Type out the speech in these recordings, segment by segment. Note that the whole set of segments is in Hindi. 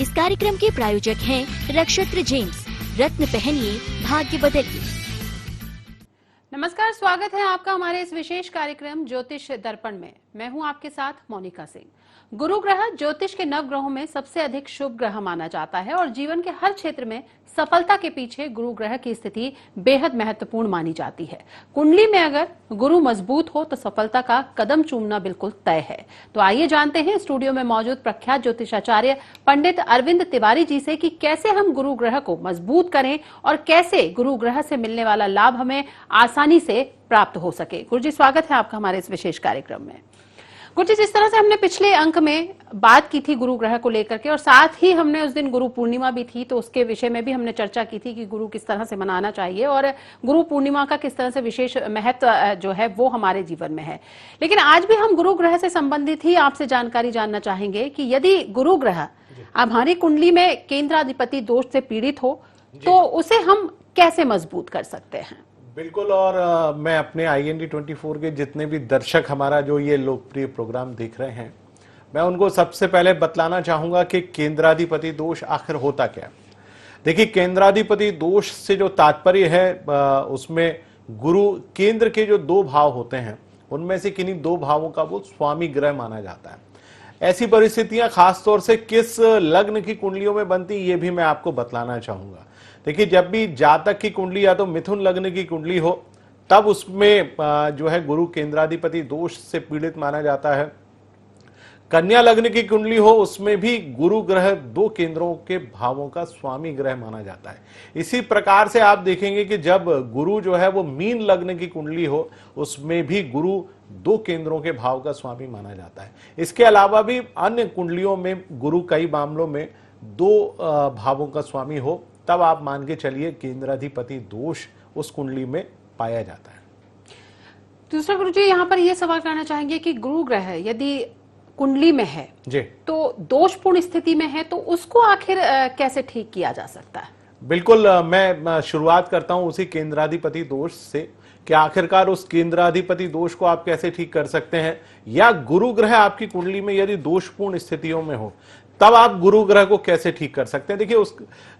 इस कार्यक्रम के प्रायोजक हैं नक्षत्र जेम्स। रत्न पहनिए, भाग्य बदलिए। नमस्कार, स्वागत है आपका हमारे इस विशेष कार्यक्रम ज्योतिष दर्पण में। मैं हूं आपके साथ मोनिका सिंह। गुरु ग्रह ज्योतिष के नव ग्रहों में सबसे अधिक शुभ ग्रह माना जाता है और जीवन के हर क्षेत्र में सफलता के पीछे गुरु ग्रह की स्थिति बेहद महत्वपूर्ण मानी जाती है। कुंडली में अगर गुरु मजबूत हो तो सफलता का कदम चूमना बिल्कुल तय है। तो आइए जानते हैं स्टूडियो में मौजूद प्रख्यात ज्योतिषाचार्य पंडित अरविंद तिवारी जी से कि कैसे हम गुरु ग्रह को मजबूत करें और कैसे गुरु ग्रह से मिलने वाला लाभ हमें आसानी से प्राप्त हो सके। गुरु जी, स्वागत है आपका हमारे इस विशेष कार्यक्रम में। गुरु जी, जिस तरह से हमने पिछले अंक में बात की थी गुरु ग्रह को लेकर के और साथ ही हमने उस दिन गुरु पूर्णिमा भी थी, तो उसके विषय में भी हमने चर्चा की थी कि गुरु किस तरह से मनाना चाहिए और गुरु पूर्णिमा का किस तरह से विशेष महत्व जो है वो हमारे जीवन में है। लेकिन आज भी हम गुरु ग्रह से संबंधित ही आपसे जानकारी जानना चाहेंगे कि यदि गुरु ग्रह हमारी कुंडली में केंद्राधिपति दोष से पीड़ित हो तो उसे हम कैसे मजबूत कर सकते हैं? बिल्कुल। और मैं अपने IND24 के जितने भी दर्शक हमारा जो ये लोकप्रिय प्रोग्राम देख रहे हैं, मैं उनको सबसे पहले बतलाना चाहूंगा कि केंद्राधिपति दोष आखिर होता क्या है। देखिए, केंद्राधिपति दोष से जो तात्पर्य है उसमें गुरु केंद्र के जो दो भाव होते हैं उनमें से किन्हीं दो भावों का वो स्वामी ग्रह माना जाता है। ऐसी परिस्थितियां खासतौर से किस लग्न की कुंडलियों में बनती, ये भी मैं आपको बतलाना चाहूंगा। देखिए, जब भी जातक की कुंडली या तो मिथुन लग्न की कुंडली हो तब उसमें जो है गुरु केंद्राधिपति दोष से पीड़ित माना जाता है। कन्या लग्न की कुंडली हो उसमें भी गुरु ग्रह दो केंद्रों के भावों का स्वामी ग्रह माना जाता है। इसी प्रकार से आप देखेंगे कि जब गुरु जो है वो मीन लग्न की कुंडली हो उसमें भी गुरु दो केंद्रों के भाव का स्वामी माना जाता है। इसके अलावा भी अन्य कुंडलियों में गुरु कई मामलों में दो भावों का स्वामी हो तब आप मान के चलिए केंद्राधिपति दोष उस कुंडली में पाया जाता है। दूसरा गुरु जी, यहाँ पर यह सवाल करना चाहेंगे कि गुरु ग्रह यदि कुंडली में है जी तो दोषपूर्ण स्थिति में है तो उसको आखिर कैसे ठीक किया जा सकता है? बिल्कुल, मैं शुरुआत करता हूं उसी केंद्राधिपति दोष से कि आखिरकार उस केंद्राधिपति दोष को आप कैसे ठीक कर सकते हैं, या गुरु ग्रह आपकी कुंडली में यदि दोषपूर्ण स्थितियों में हो तब आप गुरु ग्रह को कैसे ठीक कर सकते हैं। देखिए,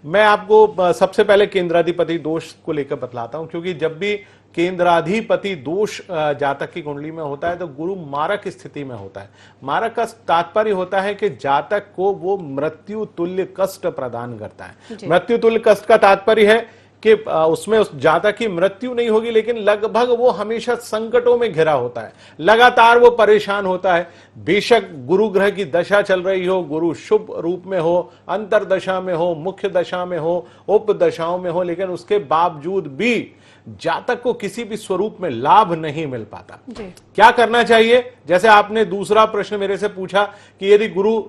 मैं आपको सबसे पहले केंद्राधिपति दोष को लेकर बतलाता हूं, क्योंकि जब भी केंद्राधिपति दोष जातक की कुंडली में होता है तो गुरु मारक स्थिति में होता है। मारक का तात्पर्य होता है कि जातक को वो मृत्यु तुल्य कष्ट प्रदान करता है। मृत्यु तुल्य कष्ट का तात्पर्य है कि उसमें उस जातक की मृत्यु नहीं होगी लेकिन लगभग वो हमेशा संकटों में घिरा होता है, लगातार वो परेशान होता है। बेशक गुरु ग्रह की दशा चल रही हो, गुरु शुभ रूप में हो, अंतरदशा में हो, मुख्य दशा में हो, उपदशाओं में हो, लेकिन उसके बावजूद भी जातक को किसी भी स्वरूप में लाभ नहीं मिल पाता। क्या करना चाहिए? जैसे आपने दूसरा प्रश्न मेरे से पूछा कि यदि गुरु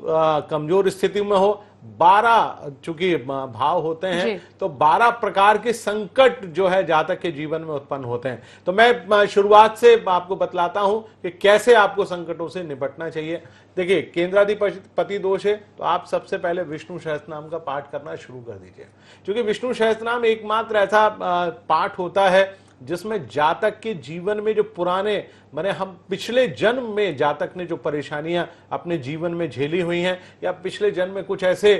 कमजोर स्थिति में हो, 12 चूंकि भाव होते हैं तो 12 प्रकार के संकट जो है जातक के जीवन में उत्पन्न होते हैं। तो मैं शुरुआत से आपको बतलाता हूं कि कैसे आपको संकटों से निपटना चाहिए। देखिए, केंद्राधिपति दोष है तो आप सबसे पहले विष्णु सहस्त्रनाम का पाठ करना शुरू कर दीजिए, क्योंकि विष्णु सहस्त्रनाम एकमात्र ऐसा पाठ होता है जिसमें जातक के जीवन में जो पुराने माने हम पिछले जन्म में जातक ने जो परेशानियां अपने जीवन में झेली हुई हैं या पिछले जन्म में कुछ ऐसे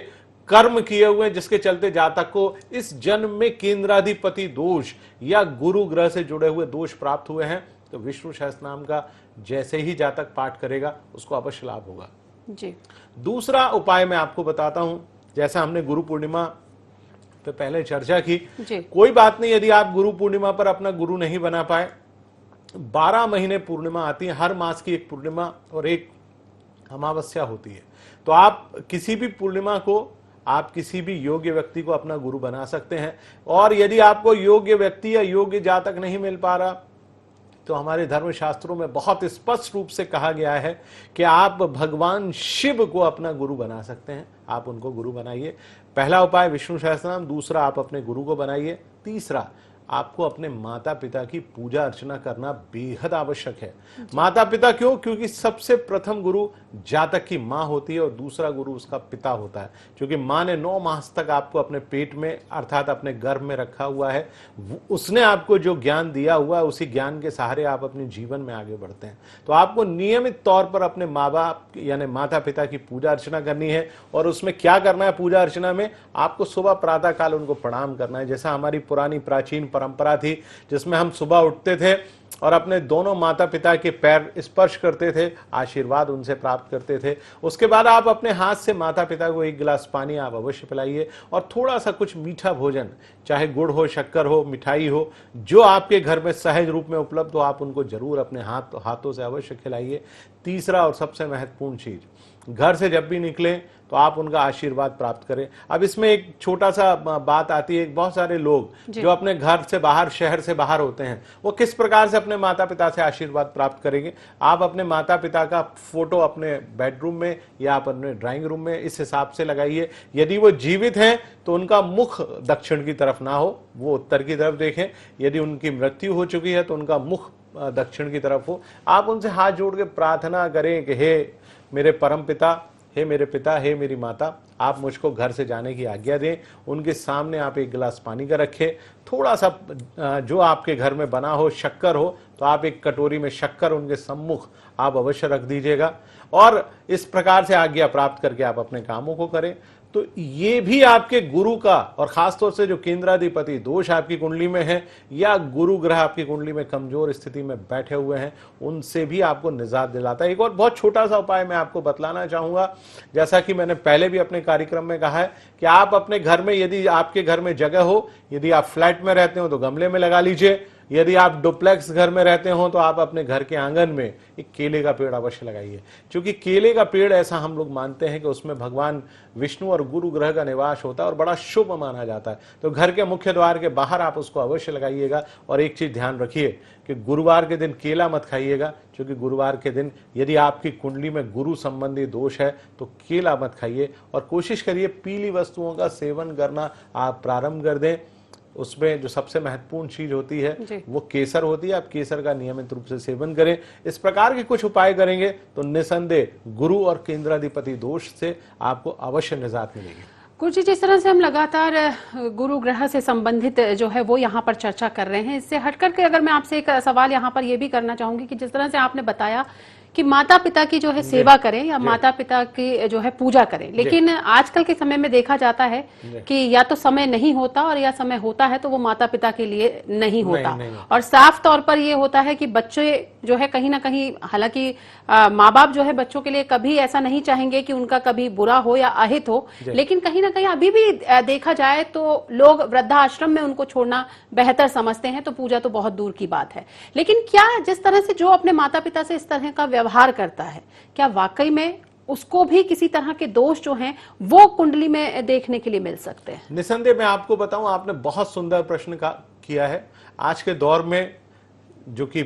कर्म किए हुए हैं जिसके चलते जातक को इस जन्म में केंद्राधिपति दोष या गुरु ग्रह से जुड़े हुए दोष प्राप्त हुए हैं, तो विष्णु सहस्त्रनाम का जैसे ही जातक पाठ करेगा उसको अवश्य लाभ होगा जी। दूसरा उपाय मैं आपको बताता हूं, जैसा हमने गुरु पूर्णिमा पे पहले चर्चा की, कोई बात नहीं यदि आप गुरु पूर्णिमा पर अपना गुरु नहीं बना पाए, 12 महीने पूर्णिमा आती है, हर मास की एक पूर्णिमा और एक अमावस्या होती है, तो आप किसी भी पूर्णिमा को आप किसी भी योग्य व्यक्ति को अपना गुरु बना सकते हैं। और यदि आपको योग्य व्यक्ति या योग्य जातक नहीं मिल पा रहा तो हमारे धर्मशास्त्रों में बहुत स्पष्ट रूप से कहा गया है कि आप भगवान शिव को अपना गुरु बना सकते हैं, आप उनको गुरु बनाइए। पहला उपाय विष्णु सहस्त्रनाम, दूसरा आप अपने गुरु को बनाइए, तीसरा आपको अपने माता पिता की पूजा अर्चना करना बेहद आवश्यक है। माता पिता क्यों? क्योंकि सबसे प्रथम गुरु जातक की माँ होती है और दूसरा गुरु उसका पिता होता है। क्योंकि माँ ने 9 मास तक आपको अपने पेट में अर्थात अपने गर्भ में रखा हुआ है, उसने आपको जो ज्ञान दिया हुआ है उसी ज्ञान के सहारे आप अपने जीवन में आगे बढ़ते हैं। तो आपको नियमित तौर पर अपने माँ बाप यानी माता पिता की पूजा अर्चना करनी है। और उसमें क्या करना है? पूजा अर्चना में आपको सुबह प्रातः काल उनको प्रणाम करना है। जैसा हमारी पुरानी प्राचीन परंपरा थी जिसमें हम सुबह उठते थे और अपने दोनों माता पिता के पैर स्पर्श करते थे, आशीर्वाद उनसे प्राप्त करते थे। उसके बाद आप अपने हाथ से माता पिता को 1 गिलास पानी आप अवश्य पिलाइए और थोड़ा सा कुछ मीठा भोजन, चाहे गुड़ हो, शक्कर हो, मिठाई हो, जो आपके घर में सहज रूप में उपलब्ध हो, आप उनको जरूर अपने हाथों से अवश्य खिलाइए। तीसरा और सबसे महत्वपूर्ण चीज, घर से जब भी निकलें तो आप उनका आशीर्वाद प्राप्त करें। अब इसमें एक छोटा सा बात आती है, बहुत सारे लोग जो अपने घर से बाहर, शहर से बाहर होते हैं, वो किस प्रकार से अपने माता पिता से आशीर्वाद प्राप्त करेंगे? आप अपने माता पिता का फोटो अपने बेडरूम में या आप अपने ड्राइंग रूम में इस हिसाब से लगाइए। यदि वो जीवित हैं तो उनका मुख दक्षिण की तरफ ना हो, वो उत्तर की तरफ देखें। यदि उनकी मृत्यु हो चुकी है तो उनका मुख दक्षिण की तरफ हो। आप उनसे हाथ जोड़ के प्रार्थना करें कि हे मेरे परम पिता, हे मेरे पिता, हे मेरी माता, आप मुझको घर से जाने की आज्ञा दें। उनके सामने आप 1 गिलास पानी का रखें, थोड़ा सा जो आपके घर में बना हो, शक्कर हो तो आप 1 कटोरी में शक्कर उनके सम्मुख आप अवश्य रख दीजिएगा और इस प्रकार से आज्ञा प्राप्त करके आप अपने कामों को करें। तो ये भी आपके गुरु का, और खासतौर से जो केंद्राधिपति दोष आपकी कुंडली में है या गुरु ग्रह आपकी कुंडली में कमजोर स्थिति में बैठे हुए हैं, उनसे भी आपको निजात दिलाता है। एक और बहुत छोटा सा उपाय मैं आपको बतलाना चाहूंगा। जैसा कि मैंने पहले भी अपने कार्यक्रम में कहा है कि आप अपने घर में, यदि आपके घर में जगह हो, यदि आप फ्लैट में रहते हो तो गमले में लगा लीजिए। यदि आप डुप्लेक्स घर में रहते हो तो आप अपने घर के आंगन में एक केले का पेड़ अवश्य लगाइए। क्योंकि केले का पेड़, ऐसा हम लोग मानते हैं कि उसमें भगवान विष्णु और गुरु ग्रह का निवास होता है और बड़ा शुभ माना जाता है। तो घर के मुख्य द्वार के बाहर आप उसको अवश्य लगाइएगा। और एक चीज ध्यान रखिए कि गुरुवार के दिन केला मत खाइएगा, क्योंकि गुरुवार के दिन यदि आपकी कुंडली में गुरु संबंधी दोष है तो केला मत खाइए। और कोशिश करिए पीली वस्तुओं का सेवन करना आप प्रारंभ कर दें। उसमें जो सबसे महत्वपूर्ण चीज होती है वो केसर होती है। आप केसर का नियमित रूप से सेवन करें। इस प्रकार के कुछ उपाय करेंगे तो निसंदेह गुरु और केंद्राधिपति दोष से आपको अवश्य निजात मिलेगी। गुरु जी, जिस तरह से हम लगातार गुरु ग्रह से संबंधित जो है वो यहाँ पर चर्चा कर रहे हैं, इससे हटकर के अगर मैं आपसे एक सवाल यहाँ पर ये भी करना चाहूंगी कि जिस तरह से आपने बताया कि माता पिता की जो है सेवा करें या माता पिता की जो है पूजा करें, लेकिन आजकल के समय में देखा जाता है कि या तो समय नहीं होता और या समय होता है तो वो माता पिता के लिए नहीं होता। और साफ तौर पर ये होता है कि बच्चे जो है कहीं ना कहीं, हालांकि माँ बाप जो है बच्चों के लिए कभी ऐसा नहीं चाहेंगे कि उनका कभी बुरा हो या अहित हो, लेकिन कहीं ना कहीं अभी भी देखा जाए तो लोग वृद्धाश्रम में उनको छोड़ना बेहतर समझते हैं। तो पूजा तो बहुत दूर की बात है, लेकिन क्या जिस तरह से जो अपने माता पिता से इस तरह का व्यवहार करता है, क्या वाकई में उसको भी किसी तरह के दोष जो हैं वो कुंडली में देखने के लिए मिल सकते हैं? निसंदेह मैं आपको बताऊं, आपने बहुत सुंदर प्रश्न किया है। आज के दौर में जो कि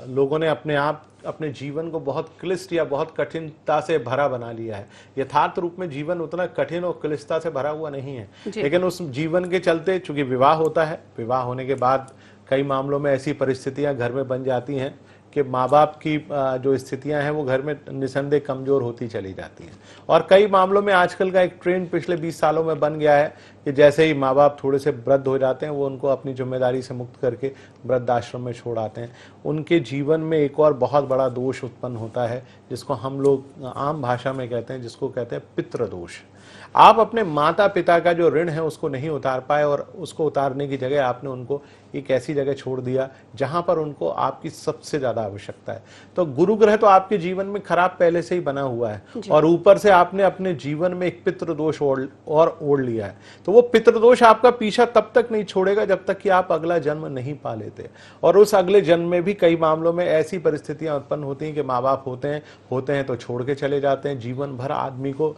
लोगों ने अपने जीवन को बहुत क्लिष्ट या बहुत कठिनता से भरा बना लिया है। यथार्थ रूप में जीवन उतना कठिन और क्लिष्टता से भरा हुआ नहीं है, लेकिन उस जीवन के चलते चूंकि विवाह होता है, विवाह होने के बाद कई मामलों में ऐसी परिस्थितियां घर में बन जाती हैं कि माँ बाप की जो स्थितियां हैं वो घर में निसंदेह कमजोर होती चली जाती हैं। और कई मामलों में आजकल का एक ट्रेंड पिछले 20 सालों में बन गया है कि जैसे ही माँ बाप थोड़े से वृद्ध हो जाते हैं वो उनको अपनी जिम्मेदारी से मुक्त करके वृद्धाश्रम में छोड़ आते हैं। उनके जीवन में एक और बहुत बड़ा दोष उत्पन्न होता है जिसको हम लोग आम भाषा में कहते हैं, जिसको कहते हैं पितृदोष। आप अपने माता पिता का जो ऋण है उसको नहीं उतार पाए और उसको उतारने की जगह आपने उनको एक ऐसी जगह छोड़ दिया जहां पर उनको आपकी सबसे ज्यादा आवश्यकता है। तो गुरु ग्रह तो आपके जीवन में खराब पहले से ही बना हुआ है और ऊपर से आपने अपने जीवन में एक पितृदोष और ओढ़ लिया है। तो वो पितृदोष आपका पीछा तब तक नहीं छोड़ेगा जब तक कि आप अगला जन्म नहीं पा लेते। और उस अगले जन्म में भी कई मामलों में ऐसी परिस्थितियां उत्पन्न होती हैं कि माँ बाप होते हैं तो छोड़ के चले जाते हैं। जीवन भर आदमी को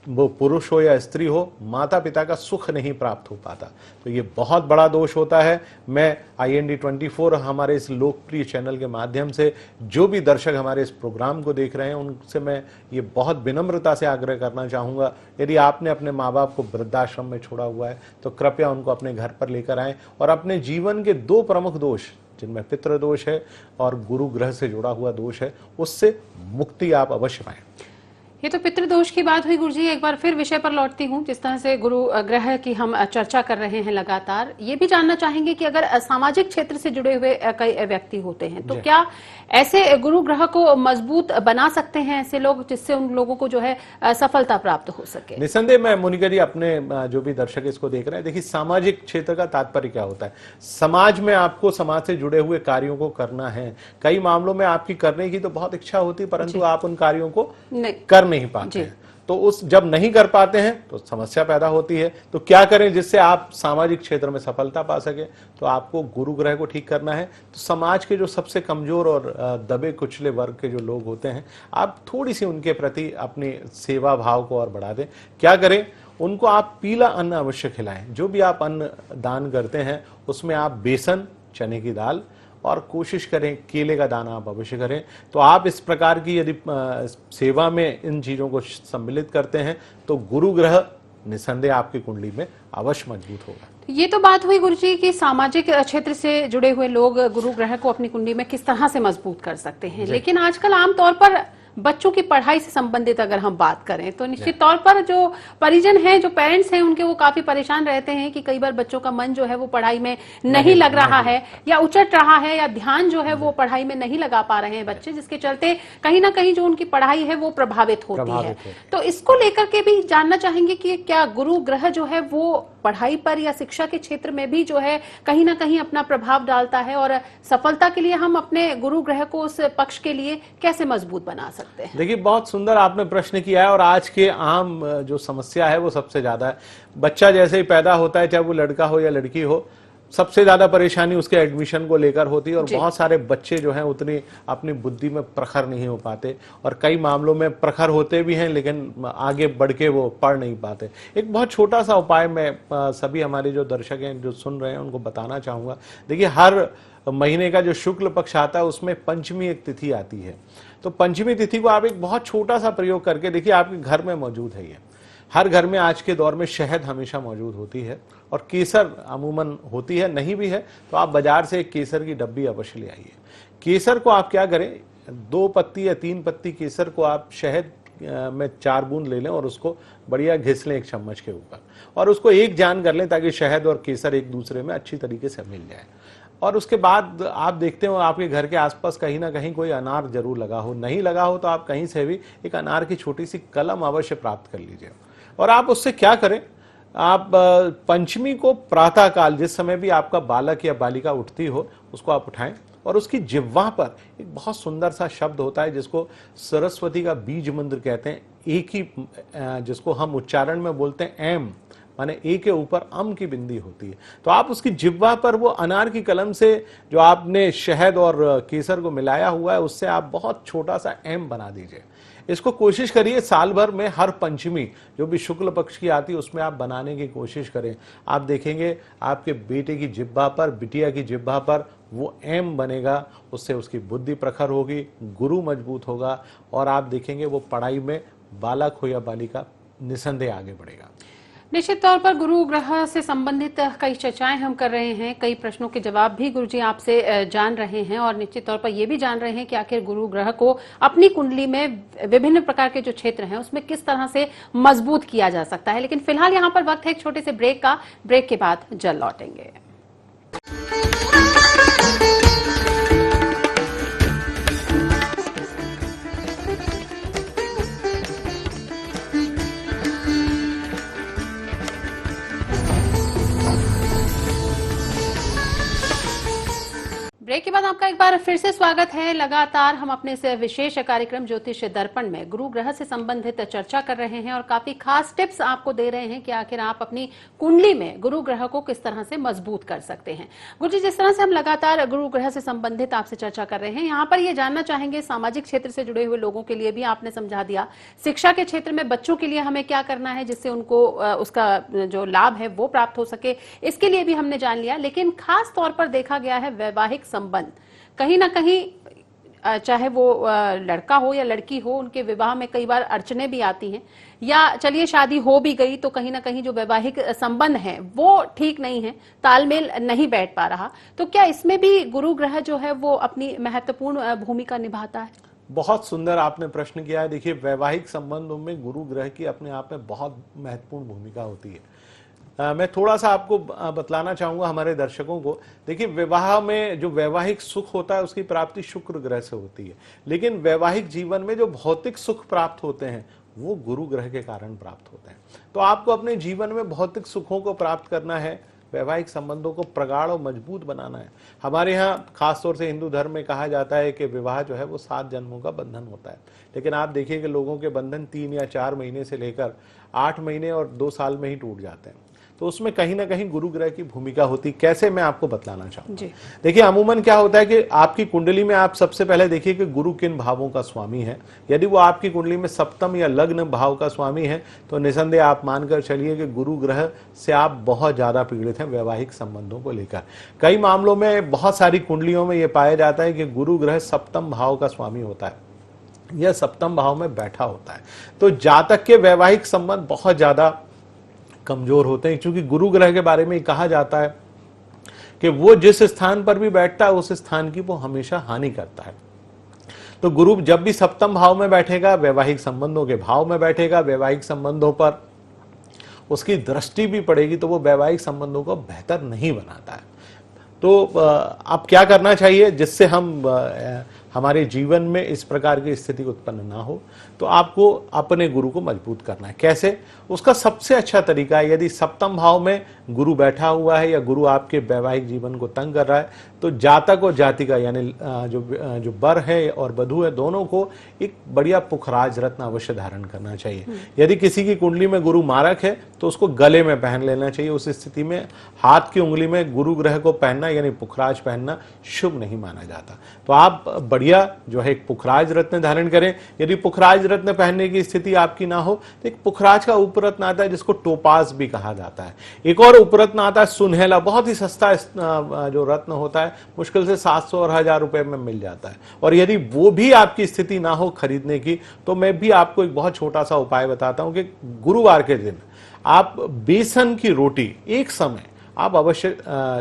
वो पुरुष हो या स्त्री हो, माता पिता का सुख नहीं प्राप्त हो पाता। तो ये बहुत बड़ा दोष होता है। मैं IND24 हमारे इस लोकप्रिय चैनल के माध्यम से जो भी दर्शक हमारे इस प्रोग्राम को देख रहे हैं उनसे मैं ये बहुत विनम्रता से आग्रह करना चाहूँगा, यदि आपने अपने माँ बाप को वृद्धाश्रम में छोड़ा हुआ है तो कृपया उनको अपने घर पर लेकर आएं और अपने जीवन के 2 प्रमुख दोष, जिनमें पितृ दोष है और गुरु ग्रह से जुड़ा हुआ दोष है, उससे मुक्ति आप अवश्य पाएं। ये तो पितृदोष की बात हुई गुरुजी। एक बार फिर विषय पर लौटती हूँ। जिस तरह से गुरु ग्रह की हम चर्चा कर रहे हैं लगातार, ये भी जानना चाहेंगे कि अगर सामाजिक क्षेत्र से जुड़े हुए कई व्यक्ति होते हैं तो क्या ऐसे गुरु ग्रह को मजबूत बना सकते हैं ऐसे लोग, जिससे उन लोगों को जो है सफलता प्राप्त हो सके? निसंदेह मैं मोनिका जी अपने जो भी दर्शक इसको देख रहे हैं, देखिए सामाजिक क्षेत्र का तात्पर्य क्या होता है। समाज में आपको समाज से जुड़े हुए कार्यों को करना है। कई मामलों में आपकी करने की तो बहुत इच्छा होती है परंतु आप उन कार्यों को कर नहीं पाते हैं। तो उस जब नहीं कर पाते हैं तो समस्या पैदा होती है। तो क्या करें जिससे आप सामाजिक क्षेत्र में सफलता पा सके? तो आपको गुरु ग्रह को ठीक करना है। तो समाज के जो सबसे कमजोर और दबे कुचले वर्ग के जो लोग होते हैं, आप थोड़ी सी उनके प्रति अपनी सेवा भाव को और बढ़ा दें। क्या करें? उनको आप पीला अन्न अवश्य खिलाएं। जो भी आप अन्न दान करते हैं उसमें आप बेसन, चने की दाल और कोशिश करें केले का दाना आप अवश्य करें। तो आप इस प्रकार की यदि सेवा में इन चीजों को सम्मिलित करते हैं तो गुरु ग्रह निसंदेह आपकी कुंडली में अवश्य मजबूत होगा। ये तो बात हुई गुरुजी कि सामाजिक क्षेत्र से जुड़े हुए लोग गुरु ग्रह को अपनी कुंडली में किस तरह से मजबूत कर सकते हैं, लेकिन आजकल आमतौर पर बच्चों की पढ़ाई से संबंधित अगर हम बात करें तो निश्चित तौर पर जो परिजन हैं, जो पेरेंट्स हैं, उनके वो काफी परेशान रहते हैं कि कई बार बच्चों का मन जो है वो पढ़ाई में नहीं लग रहा है या उचट रहा है या ध्यान जो है वो पढ़ाई में नहीं लगा पा रहे हैं बच्चे, जिसके चलते कहीं ना कहीं जो उनकी पढ़ाई है वो प्रभावित होती है। तो इसको लेकर के भी जानना चाहेंगे कि क्या गुरु ग्रह जो है वो पढ़ाई पर या शिक्षा के क्षेत्र में भी जो है कहीं ना कहीं अपना प्रभाव डालता है, और सफलता के लिए हम अपने गुरु ग्रह को उस पक्ष के लिए कैसे मजबूत बना सकते हैं? देखिए बहुत सुंदर आपने प्रश्न किया है और आज के आम जो समस्या है वो सबसे ज्यादा है। बच्चा जैसे ही पैदा होता है, चाहे वो लड़का हो या लड़की हो, सबसे ज्यादा परेशानी उसके एडमिशन को लेकर होती है और बहुत सारे बच्चे जो हैं उतनी अपनी बुद्धि में प्रखर नहीं हो पाते और कई मामलों में प्रखर होते भी हैं लेकिन आगे बढ़ के वो पढ़ नहीं पाते। एक बहुत छोटा सा उपाय मैं सभी हमारे जो दर्शक हैं जो सुन रहे हैं उनको बताना चाहूंगा। देखिए हर महीने का जो शुक्ल पक्ष आता है उसमें पंचमी एक तिथि आती है। तो पंचमी तिथि को आप एक बहुत छोटा सा प्रयोग करके देखिए, आपके घर में मौजूद है। ये हर घर में आज के दौर में शहद हमेशा मौजूद होती है और केसर अमूमन होती है, नहीं भी है तो आप बाजार से एक केसर की डब्बी अवश्य ले आइए। केसर को आप क्या करें, 2 पत्ती या 3 पत्ती केसर को आप शहद में 4 बूंद ले लें और उसको बढ़िया घिस लें एक चम्मच के ऊपर और उसको एक जान कर लें ताकि शहद और केसर एक दूसरे में अच्छी तरीके से मिल जाए। और उसके बाद आप देखते हो आपके घर के आसपास कहीं ना कहीं कोई अनार जरूर लगा हो, नहीं लगा हो तो आप कहीं से भी एक अनार की छोटी सी कलम अवश्य प्राप्त कर लीजिए। और आप उससे क्या करें, आप पंचमी को प्रातः काल जिस समय भी आपका बालक या बालिका उठती हो उसको आप उठाएं और उसकी जिह्वा पर एक बहुत सुंदर सा शब्द होता है जिसको सरस्वती का बीज मंत्र कहते हैं। एक ही जिसको हम उच्चारण में बोलते हैं एम, माने ए के ऊपर अम की बिंदी होती है। तो आप उसकी जिह्वा पर वो अनार की कलम से जो आपने शहद और केसर को मिलाया हुआ है उससे आप बहुत छोटा सा एम बना दीजिए। इसको कोशिश करिए साल भर में हर पंचमी जो भी शुक्ल पक्ष की आती है उसमें आप बनाने की कोशिश करें। आप देखेंगे आपके बेटे की जिह्वा पर, बिटिया की जिह्वा पर वो एम बनेगा, उससे उसकी बुद्धि प्रखर होगी, गुरु मजबूत होगा और आप देखेंगे वो पढ़ाई में बालक हो या बालिका निसंदेह आगे बढ़ेगा। निश्चित तौर पर गुरु ग्रह से संबंधित कई चर्चाएं हम कर रहे हैं, कई प्रश्नों के जवाब भी गुरुजी आपसे जान रहे हैं और निश्चित तौर पर ये भी जान रहे हैं कि आखिर गुरु ग्रह को अपनी कुंडली में विभिन्न प्रकार के जो क्षेत्र हैं उसमें किस तरह से मजबूत किया जा सकता है। लेकिन फिलहाल यहाँ पर वक्त है एक छोटे से ब्रेक का। ब्रेक के बाद जल्द लौटेंगे। ब्रेक के बाद आप आपका एक बार फिर से स्वागत है। लगातार हम अपने इस विशेष कार्यक्रम ज्योतिष दर्पण में गुरु ग्रह से संबंधित चर्चा कर रहे हैं और काफी खास टिप्स आपको दे रहे हैं कि आखिर आप अपनी कुंडली में गुरु ग्रह को किस तरह से मजबूत कर सकते हैं। गुरु जी, जिस तरह से हम लगातार गुरु ग्रह से संबंधित आपसे चर्चा कर रहे हैं, यहाँ पर ये जानना चाहेंगे सामाजिक क्षेत्र से जुड़े हुए लोगों के लिए भी आपने समझा दिया, शिक्षा के क्षेत्र में बच्चों के लिए हमें क्या करना है जिससे उनको उसका जो लाभ है वो प्राप्त हो सके, इसके लिए भी हमने जान लिया। लेकिन खास तौर पर देखा गया है वैवाहिक संबंध, कहीं ना कहीं चाहे वो लड़का हो या लड़की हो, उनके विवाह में कई बार अड़चने भी आती हैं, या चलिए शादी हो भी गई तो कहीं ना कहीं जो वैवाहिक संबंध है वो ठीक नहीं है, तालमेल नहीं बैठ पा रहा। तो क्या इसमें भी गुरु ग्रह जो है वो अपनी महत्वपूर्ण भूमिका निभाता है? बहुत सुंदर आपने प्रश्न किया है। देखिए, वैवाहिक संबंधों में गुरु ग्रह की अपने आप में बहुत महत्वपूर्ण भूमिका होती है। मैं थोड़ा सा आपको बतलाना चाहूंगा हमारे दर्शकों को। देखिए, विवाह में जो वैवाहिक सुख होता है उसकी प्राप्ति शुक्र ग्रह से होती है, लेकिन वैवाहिक जीवन में जो भौतिक सुख प्राप्त होते हैं वो गुरु ग्रह के कारण प्राप्त होते हैं। तो आपको अपने जीवन में भौतिक सुखों को प्राप्त करना है, वैवाहिक संबंधों को प्रगाढ़ और मजबूत बनाना है। हमारे यहाँ खासतौर से हिंदू धर्म में कहा जाता है कि विवाह जो है वो 7 जन्मों का बंधन होता है, लेकिन आप देखिए कि लोगों के बंधन 3 या 4 महीने से लेकर 8 महीने और 2 साल में ही टूट जाते हैं। तो उसमें कहीं ना कहीं गुरु ग्रह की भूमिका होती। कैसे, मैं आपको बतलाना चाहूंगा। देखिए, अमूमन क्या होता है कि आपकी कुंडली में आप सबसे पहले देखिए कि गुरु किन भावों का स्वामी है। यदि वो आपकी कुंडली में सप्तम या लग्न भाव का स्वामी है तो निसंदेह आप मानकर चलिए कि गुरु ग्रह से आप बहुत ज्यादा पीड़ित हैं वैवाहिक संबंधों को लेकर। कई मामलों में, बहुत सारी कुंडलियों में यह पाया जाता है कि गुरु ग्रह सप्तम भाव का स्वामी होता है, यह सप्तम भाव में बैठा होता है। तो जातक के वैवाहिक संबंध बहुत ज्यादा कमजोर होते हैं, क्योंकि गुरु ग्रह के बारे में कहा जाता है कि वो जिस स्थान पर भी बैठता है उस स्थान की वो हमेशा हानि करता है। तो गुरु जब भी सप्तम भाव में बैठेगा, वैवाहिक संबंधों के भाव में बैठेगा, वैवाहिक संबंधों पर उसकी दृष्टि भी पड़ेगी तो वो वैवाहिक संबंधों को बेहतर नहीं बनाता है। तो अब क्या करना चाहिए जिससे हमारे जीवन में इस प्रकार की स्थिति उत्पन्न ना हो? तो आपको अपने गुरु को मजबूत करना है। कैसे? उसका सबसे अच्छा तरीका है, यदि सप्तम भाव में गुरु बैठा हुआ है या गुरु आपके वैवाहिक जीवन को तंग कर रहा है, तो जातक और जातिका यानी जो वर है और वधू है, दोनों को एक बढ़िया पुखराज रत्न अवश्य धारण करना चाहिए। यदि किसी की कुंडली में गुरु मारक है तो उसको गले में पहन लेना चाहिए। उस स्थिति में हाथ की उंगली में गुरु ग्रह को पहनना यानी पुखराज पहनना शुभ नहीं माना जाता। तो आप बढ़िया जो है एक पुखराज रत्न धारण करें। यदि पुखराज रत्न पहनने की स्थिति आपकी ना हो तो एक पुखराज का उपरत्न आता है जिसको टोपाज भी कहा जाता है। एक और उपरत्न आता है सुनहला, बहुत ही सस्ता जो रत्न होता है, मुश्किल से 700 और 1000 रुपए में मिल जाता है। और यदि वो भी आपकी स्थिति ना हो खरीदने की तो मैं भी आपको एक बहुत छोटा सा उपाय बताता हूं कि गुरुवार के दिन आप बेसन की रोटी एक समय आप अवश्य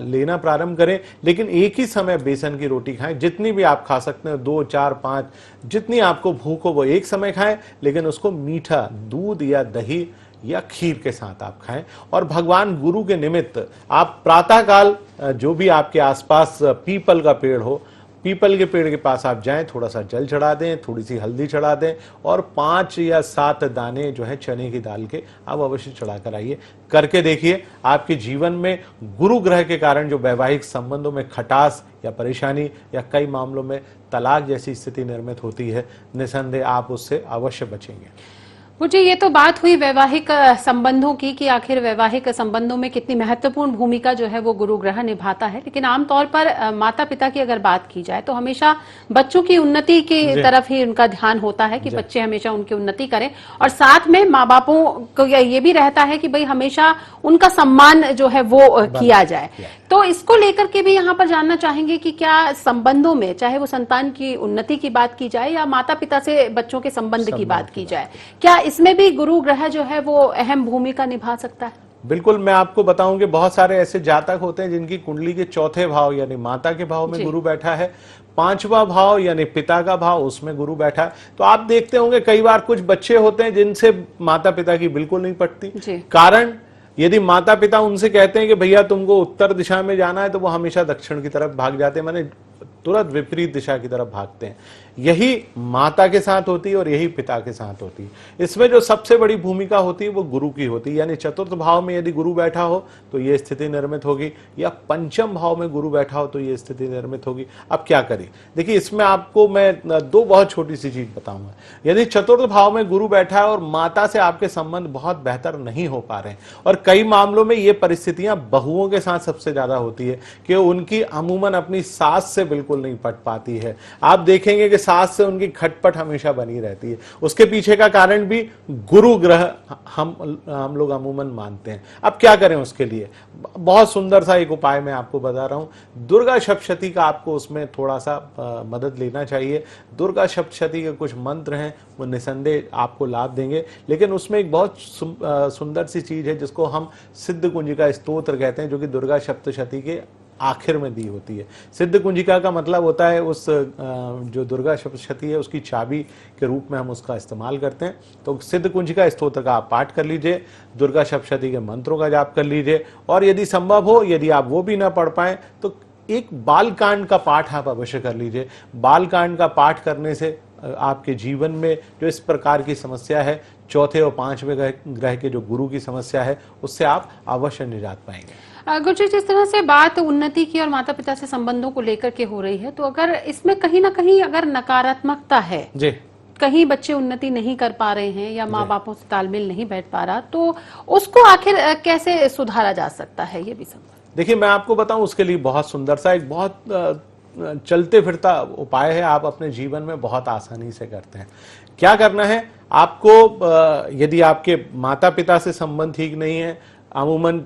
लेना प्रारंभ करें, लेकिन एक ही समय बेसन की रोटी खाएं। जितनी भी आप खा सकते हैं, 2, 4, 5, जितनी आपको भूख हो वो एक समय खाएं, लेकिन उसको मीठा दूध या दही या खीर के साथ आप खाएं। और भगवान गुरु के निमित्त आप प्रातःकाल जो भी आपके आसपास पीपल का पेड़ हो, पीपल के पेड़ के पास आप जाएं, थोड़ा सा जल चढ़ा दें, थोड़ी सी हल्दी चढ़ा दें और 5 या 7 दाने जो है चने की दाल के आप अवश्य चढ़ा कर आइए। करके देखिए, आपके जीवन में गुरु ग्रह के कारण जो वैवाहिक संबंधों में खटास या परेशानी या कई मामलों में तलाक जैसी स्थिति निर्मित होती है, निसंदेह आप उससे अवश्य बचेंगे। मुझे ये तो बात हुई वैवाहिक संबंधों की कि आखिर वैवाहिक संबंधों में कितनी महत्वपूर्ण भूमिका जो है वो गुरु ग्रह निभाता है। लेकिन आमतौर पर माता पिता की अगर बात की जाए तो हमेशा बच्चों की उन्नति की तरफ ही उनका ध्यान होता है कि बच्चे हमेशा उनकी उन्नति करें, और साथ में माँ बापों को ये भी रहता है कि भाई हमेशा उनका सम्मान जो है वो किया जाए। तो इसको लेकर के भी यहाँ पर जानना चाहेंगे कि क्या संबंधों में, चाहे वो संतान की उन्नति की बात की जाए या माता पिता से बच्चों के संबंध की बात की जाए, क्या इसमें भी गुरु ग्रह जो है वो अहम भूमिका निभा सकता है? बिल्कुल, मैं आपको बताऊं कि बहुत सारे ऐसे जातक होते हैं जिनकी कुंडली के चौथे भाव यानी माता के भाव में गुरु बैठा है, 5वां भाव यानी पिता का भाव उसमें गुरु बैठा है। तो आप देखते होंगे कई बार कुछ बच्चे होते हैं जिनसे माता पिता की बिल्कुल नहीं पटती। कारण, यदि माता पिता उनसे कहते हैं कि भैया तुमको उत्तर दिशा में जाना है तो वो हमेशा दक्षिण की तरफ भाग जाते हैं, माने तुरंत विपरीत दिशा की तरफ भागते हैं। यही माता के साथ होती है और यही पिता के साथ होती है। इसमें जो सबसे बड़ी भूमिका होती है वो गुरु की होती है, यानी चतुर्थ भाव में यदि गुरु बैठा हो तो ये स्थिति निर्मित होगी, या पंचम भाव में गुरु बैठा हो तो ये स्थिति निर्मित होगी। अब क्या करें? देखिए, इसमें आपको मैं दो बहुत छोटी सी चीज बताऊंगा। यदि चतुर्थ भाव में गुरु बैठा है और माता से आपके संबंध बहुत बेहतर नहीं हो पा रहे हैं, और कई मामलों में ये परिस्थितियां बहुओं के साथ सबसे ज्यादा होती है कि उनकी अमूमन अपनी सास से बिल्कुल नहीं पट पाती है। आप देखेंगे कि सास से उनकी खटपट हमेशा बनी रहती है। उसके पीछे का कारण भी गुरु ग्रह हम लोग अमूमन मानते हैं। अब क्या करें उसके लिए? बहुत सुंदर सा एक उपाय मैं आपको बता रहा हूं। दुर्गा सप्तशती का आपको उसमें थोड़ा सा मदद लेना चाहिए। दुर्गा सप्तशती के कुछ मंत्र हैं, वो निसंदेह आपको लाभ देंगे, लेकिन उसमें एक बहुत सुंदर सी चीज है जिसको हम सिद्ध कुंजिका स्तोत्र कहते हैं, जो कि दुर्गा सप्तशती के आखिर में दी होती है। सिद्ध कुंजिका का मतलब होता है उस जो दुर्गा सप्तशती है उसकी चाबी के रूप में हम उसका इस्तेमाल करते हैं। तो सिद्ध कुंजिका स्तोत्र का आप पाठ कर लीजिए, दुर्गा सप्तशती के मंत्रों का जाप कर लीजिए, और यदि संभव हो, यदि आप वो भी ना पढ़ पाए तो एक बालकांड का पाठ आप अवश्य कर लीजिए। बालकांड का पाठ करने से आपके जीवन में जो इस प्रकार की समस्या है, चौथे और पांचवें ग्रह के जो गुरु की समस्या है, उससे आप अवश्य निजात पाएंगे। गुरुजी, जिस तरह से बात उन्नति की और माता पिता से संबंधों को लेकर के हो रही है, तो अगर इसमें कहीं ना कहीं अगर नकारात्मकता है जी, कहीं बच्चे उन्नति नहीं कर पा रहे हैं या माँ बापों से तालमेल नहीं बैठ पा रहा, तो उसको आखिर कैसे सुधारा जा सकता है? ये भी समझ। देखिए, मैं आपको बताऊं, उसके लिए बहुत सुंदर सा एक बहुत चलते फिरता उपाय है, आप अपने जीवन में बहुत आसानी से करते हैं। क्या करना है आपको? यदि आपके माता पिता से संबंध ठीक नहीं है, अमूमन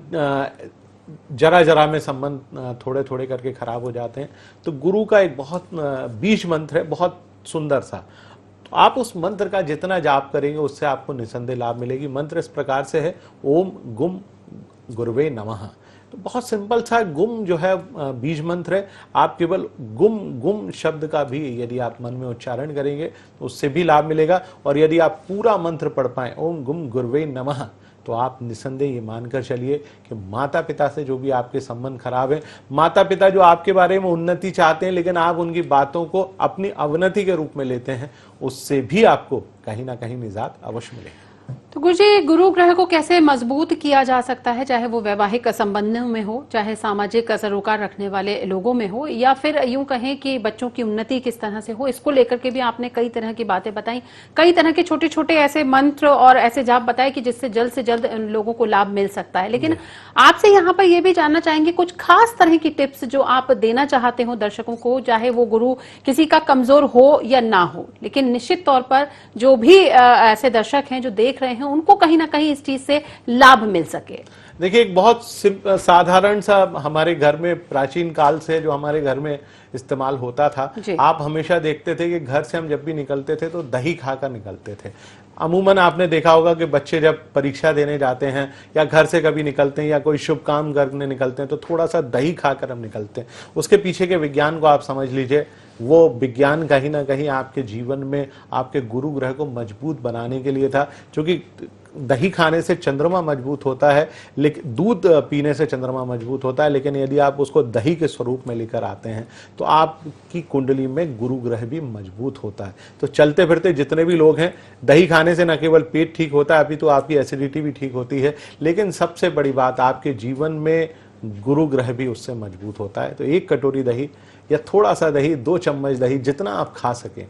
जरा जरा में संबंध थोड़े थोड़े करके खराब हो जाते हैं, तो गुरु का एक बहुत बीज मंत्र है, बहुत सुंदर सा। तो आप उस मंत्र का जितना जाप करेंगे उससे आपको निसंदेह लाभ मिलेगी। मंत्र इस प्रकार से है, ओम गुम गुरवे नमः। तो बहुत सिंपल सा गुम जो है बीज मंत्र है। आप केवल गुम गुम शब्द का भी यदि आप मन में उच्चारण करेंगे तो उससे भी लाभ मिलेगा, और यदि आप पूरा मंत्र पढ़ पाए, ओम गुम गुरवे नमः, तो आप निसंदेह ये मानकर चलिए कि माता पिता से जो भी आपके संबंध खराब है, माता पिता जो आपके बारे में उन्नति चाहते हैं लेकिन आप उनकी बातों को अपनी अवनति के रूप में लेते हैं, उससे भी आपको कहीं ना कहीं निजात अवश्य मिलेगी। तो गुरुजी, गुरु ग्रह को कैसे मजबूत किया जा सकता है, चाहे वो वैवाहिक संबंधों में हो, चाहे सामाजिक सरोकार रखने वाले लोगों में हो, या फिर यूं कहें कि बच्चों की उन्नति किस तरह से हो? इसको लेकर के भी आपने कई तरह की बातें बताई, कई तरह के छोटे छोटे ऐसे मंत्र और ऐसे जाप बताए कि जिससे जल्द से जल्द लोगों को लाभ मिल सकता है। लेकिन आपसे यहाँ पर यह भी जानना चाहेंगे कुछ खास तरह की टिप्स जो आप देना चाहते हो दर्शकों को, चाहे वो गुरु किसी का कमजोर हो या ना हो, लेकिन निश्चित तौर पर जो भी ऐसे दर्शक हैं जो देख रहे हैं उनको कहीं ना कहीं इस चीज से लाभ मिल सके। देखिए, एक बहुत साधारण सा हमारे घर में प्राचीन काल से जो हमारे घर में इस्तेमाल होता था, आप हमेशा देखते थे कि घर से हम जब भी निकलते थे तो दही खाकर निकलते थे। अमूमन आपने देखा होगा कि बच्चे जब परीक्षा देने जाते हैं या घर से कभी निकलते हैं या कोई शुभ काम करने निकलते हैं तो थोड़ा सा दही खाकर हम निकलते हैं। उसके पीछे के विज्ञान को आप समझ लीजिए, वो विज्ञान कहीं ना कहीं आपके जीवन में आपके गुरु ग्रह को मजबूत बनाने के लिए था, क्योंकि दही खाने से चंद्रमा मजबूत होता है, लेकिन दूध पीने से चंद्रमा मजबूत होता है, लेकिन यदि आप उसको दही के स्वरूप में लेकर आते हैं तो आपकी कुंडली में गुरु ग्रह भी मजबूत होता है। तो चलते फिरते जितने भी लोग हैं, दही खाने से न केवल पेट ठीक होता है, अभी तो आपकी एसिडिटी भी ठीक होती है, लेकिन सबसे बड़ी बात आपके जीवन में गुरु ग्रह भी उससे मजबूत होता है। तो एक कटोरी दही या थोड़ा सा दही, 2 चम्मच दही, जितना आप खा सकें,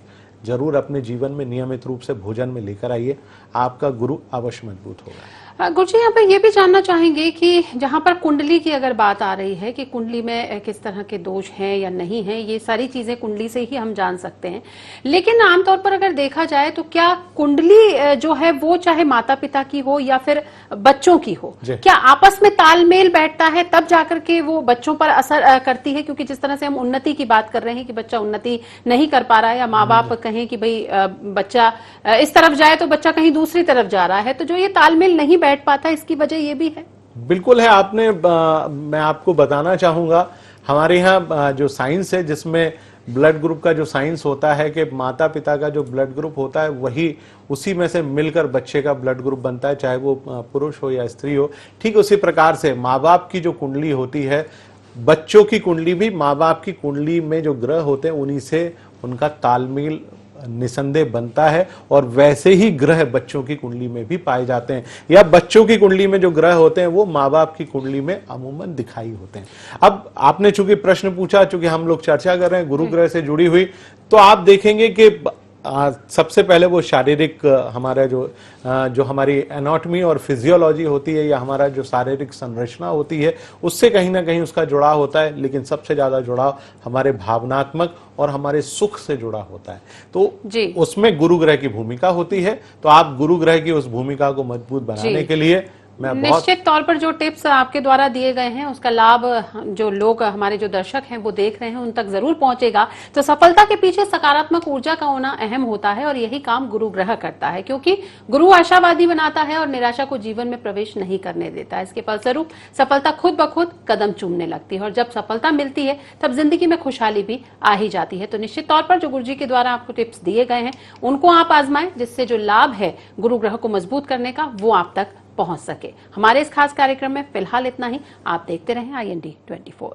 जरूर अपने जीवन में नियमित रूप से भोजन में लेकर आइए, आपका गुरु अवश्य मजबूत होगा। गुरुजी, यहाँ पे ये भी जानना चाहेंगे कि जहाँ पर कुंडली की अगर बात आ रही है कि कुंडली में किस तरह के दोष हैं या नहीं हैं, ये सारी चीजें कुंडली से ही हम जान सकते हैं, लेकिन आमतौर पर अगर देखा जाए तो क्या कुंडली जो है वो चाहे माता पिता की हो या फिर बच्चों की हो, क्या आपस में तालमेल बैठता है तब जाकर के वो बच्चों पर असर करती है? क्योंकि जिस तरह से हम उन्नति की बात कर रहे हैं कि बच्चा उन्नति नहीं कर पा रहा है, या माँ बाप कहें कि भाई बच्चा इस तरफ जाए तो बच्चा कहीं दूसरी तरफ जा रहा है, तो जो ये तालमेल नहीं बैठ पाता, इसकी वजह ये भी है? बिल्कुल है। मैं आपको बताना चाहूंगा, हमारे यहाँ जो साइंस है जिसमें ब्लड ग्रुप का जो साइंस होता है कि माता पिता का जो ब्लड ग्रुप होता है वही उसी में से मिलकर बच्चे का ब्लड ग्रुप बनता है, चाहे वो पुरुष हो या स्त्री हो। ठीक उसी प्रकार से माँ बाप की जो कुंडली होती है, बच्चों की कुंडली भी माँ बाप की कुंडली में जो ग्रह होते हैं उन्हीं से उनका तालमेल निसंदेह बनता है और वैसे ही ग्रह बच्चों की कुंडली में भी पाए जाते हैं, या बच्चों की कुंडली में जो ग्रह होते हैं वो माँ बाप की कुंडली में अमूमन दिखाई होते हैं। अब आपने चूंकि प्रश्न पूछा, चूंकि हम लोग चर्चा कर रहे हैं गुरु ग्रह से जुड़ी हुई, तो आप देखेंगे कि सबसे पहले वो शारीरिक हमारा जो हमारी एनाटॉमी और फिजियोलॉजी होती है, या हमारा जो शारीरिक संरचना होती है, उससे कहीं ना कहीं उसका जुड़ाव होता है, लेकिन सबसे ज्यादा जुड़ाव हमारे भावनात्मक और हमारे सुख से जुड़ा होता है। तो उसमें गुरु ग्रह की भूमिका होती है। तो आप गुरु ग्रह की उस भूमिका को मजबूत बनाने के लिए निश्चित तौर पर जो टिप्स आपके द्वारा दिए गए हैं उसका लाभ जो लोग, हमारे जो दर्शक हैं वो देख रहे हैं, उन तक जरूर पहुंचेगा। तो सफलता के पीछे सकारात्मक ऊर्जा का होना अहम होता है और यही काम गुरु ग्रह करता है, क्योंकि गुरु आशावादी बनाता है और निराशा को जीवन में प्रवेश नहीं करने देता है। इसके फलस्वरूप सफलता खुद ब खुद कदम चूमने लगती है और जब सफलता मिलती है तब जिंदगी में खुशहाली भी आ ही जाती है। तो निश्चित तौर पर जो गुरु जी के द्वारा आपको टिप्स दिए गए हैं उनको आप आजमाएं, जिससे जो लाभ है गुरु ग्रह को मजबूत करने का वो आप तक पहुंच सके। हमारे इस खास कार्यक्रम में फिलहाल इतना ही। आप देखते रहें IND 24।